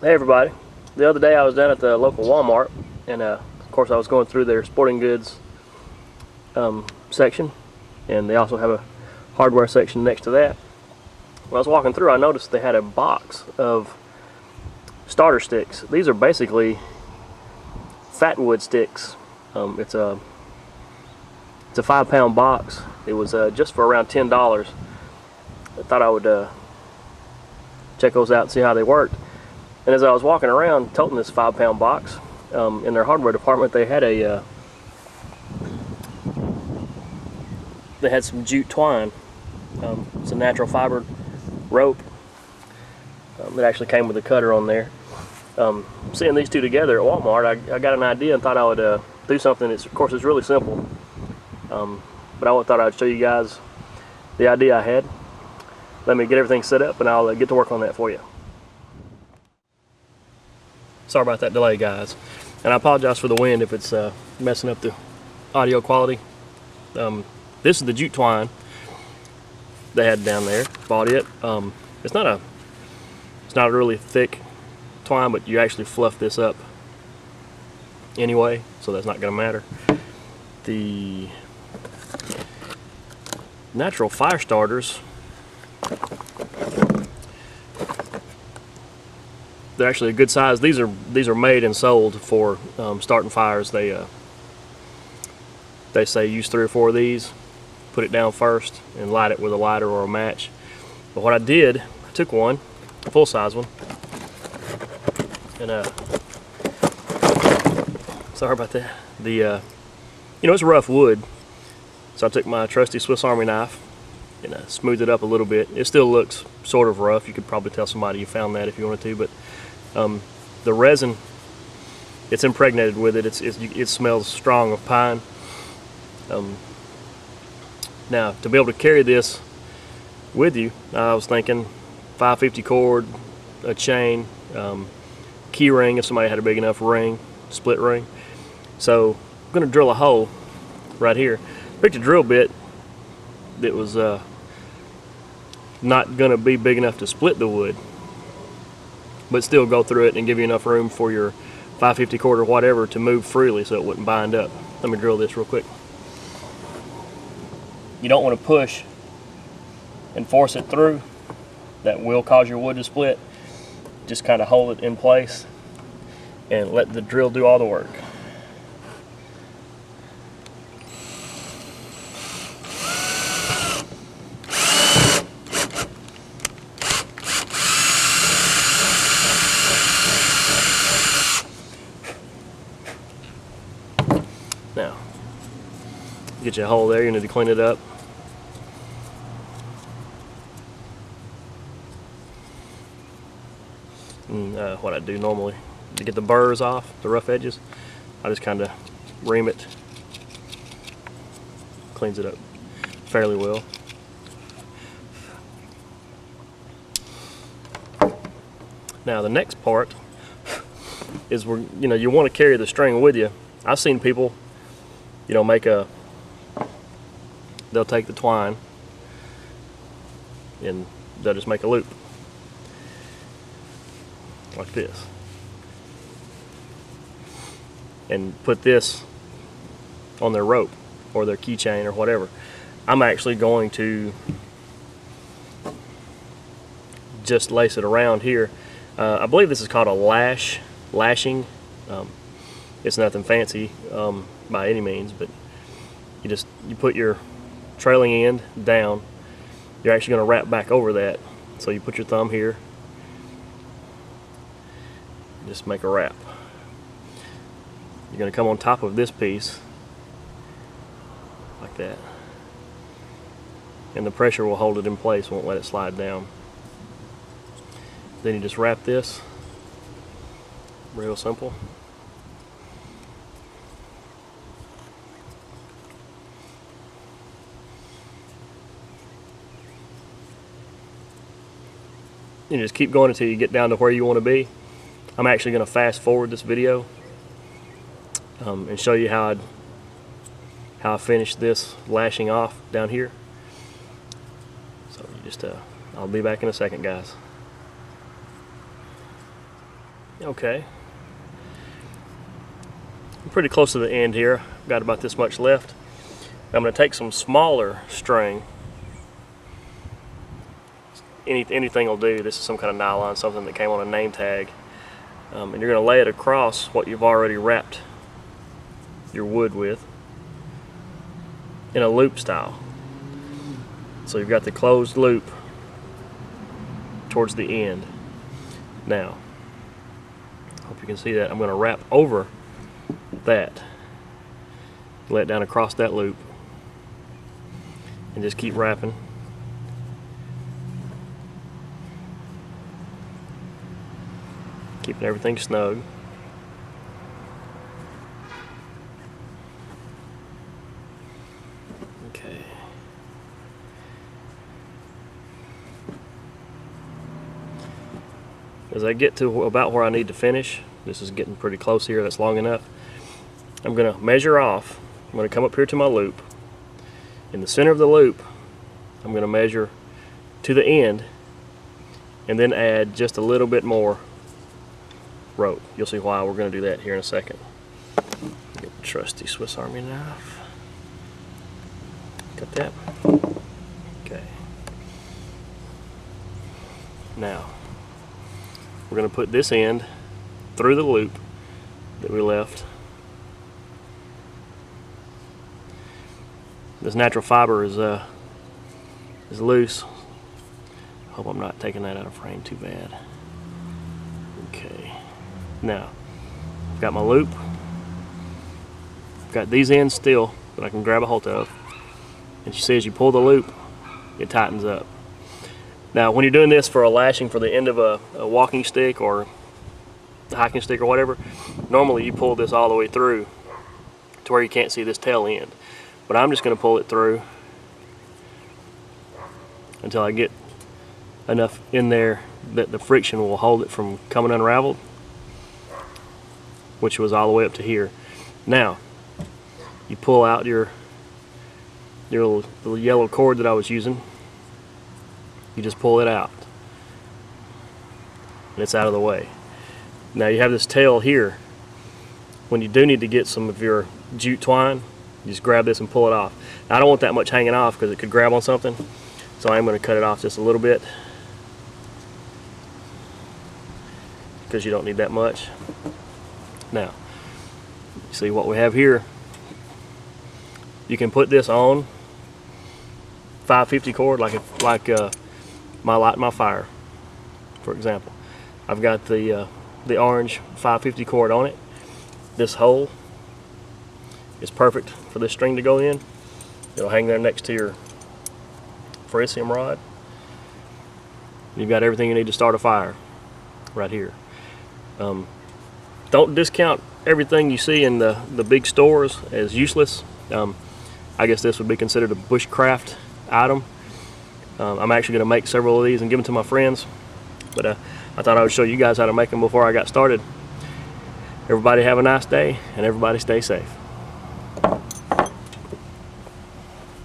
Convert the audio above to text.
Hey everybody. The other day I was down at the local Walmart, and of course I was going through their sporting goods section, and they also have a hardware section next to that. When I was walking through, I noticed they had a box of starter sticks. These are basically Fatwood sticks. It's a 5-pound box. It was just for around $10. I thought I would check those out and see how they worked. And as I was walking around toting this 5-pound box, in their hardware department they had some jute twine. It's a natural fiber rope. It actually came with a cutter on there. Seeing these two together at Walmart, I got an idea and thought I would do something. Of course, it's really simple, but I thought I'd show you guys the idea I had. Let me get everything set up and I'll get to work on that for you. Sorry about that delay, guys, and I apologize for the wind if it's messing up the audio quality. This is the jute twine they had down there. Bought it. It's not a really thick twine, but you actually fluff this up anyway, so that's not going to matter. The natural fire starters, they're actually a good size. These are made and sold for starting fires. They say use 3 or 4 of these, put it down first, and light it with a lighter or a match. But what I did, I took one, a full-size one, and sorry about that. It's rough wood, so I took my trusty Swiss Army knife and smoothed it up a little bit. It still looks sort of rough. You could probably tell somebody you found that if you wanted to, but the resin, it's impregnated with it. It smells strong of pine. Now, to be able to carry this with you, I was thinking 550 cord, a chain, key ring if somebody had a big enough ring, split ring. So I'm going to drill a hole right here. Picked a drill bit that was not going to be big enough to split the wood, but still go through it and give you enough room for your 550 cord or whatever to move freely so it wouldn't bind up. Let me drill this real quick. You don't want to push and force it through. That will cause your wood to split. Just kind of hold it in place and let the drill do all the work. Now, get you a hole there. You need to clean it up. And what I do normally to get the burrs off, the rough edges, I just kind of ream it. Cleans it up fairly well. Now the next part is you want to carry the string with you. I've seen people, they'll take the twine and they'll just make a loop like this and put this on their rope or their keychain or whatever. I'm actually going to just lace it around here. I believe this is called a lashing. It's nothing fancy by any means, but you put your trailing end down. You're actually going to wrap back over that, so you put your thumb here, just make a wrap. You're going to come on top of this piece like that, and the pressure will hold it in place, won't let it slide down. Then you just wrap this, real simple. You just keep going until you get down to where you want to be. I'm actually going to fast forward this video and show you how I finished this lashing off down here. So you just I'll be back in a second, guys. Okay. I'm pretty close to the end here. I've got about this much left. I'm going to take some smaller string. Anything will do. This is some kind of nylon, something that came on a name tag. And you're going to lay it across what you've already wrapped your wood with in a loop style. So you've got the closed loop towards the end. Now, hope you can see that. I'm going to wrap over that, let it down across that loop, and just keep wrapping. Keeping everything snug. Okay. As I get to about where I need to finish, this is getting pretty close here, that's long enough, I'm going to measure off. I'm going to come up here to my loop. In the center of the loop, I'm going to measure to the end and then add just a little bit more rope. You'll see why. We're going to do that here in a second. Get the trusty Swiss Army knife. Got that? Okay. Now, we're going to put this end through the loop that we left. This natural fiber is loose. Hope I'm not taking that out of frame too bad. Okay. Now, I've got my loop. I've got these ends still that I can grab a hold of. And you see, as you pull the loop, it tightens up. Now, when you're doing this for a lashing for the end of a walking stick or a hiking stick or whatever, normally you pull this all the way through to where you can't see this tail end. But I'm just going to pull it through until I get enough in there that the friction will hold it from coming unraveled, which was all the way up to here. Now, you pull out your little yellow cord that I was using. You just pull it out, and it's out of the way. Now you have this tail here. When you do need to get some of your jute twine, you just grab this and pull it off. Now, I don't want that much hanging off because it could grab on something, so I'm going to cut it off just a little bit because you don't need that much. Now, you see what we have here. You can put this on 550 cord like my light my fire, for example. I've got the orange 550 cord on it. This hole is perfect for this string to go in. It'll hang there next to your ferricium rod. You've got everything you need to start a fire right here. Don't discount everything you see in the big stores as useless. I guess this would be considered a bushcraft item. I'm actually going to make several of these and give them to my friends, but I thought I would show you guys how to make them before I got started. Everybody have a nice day, and everybody stay safe.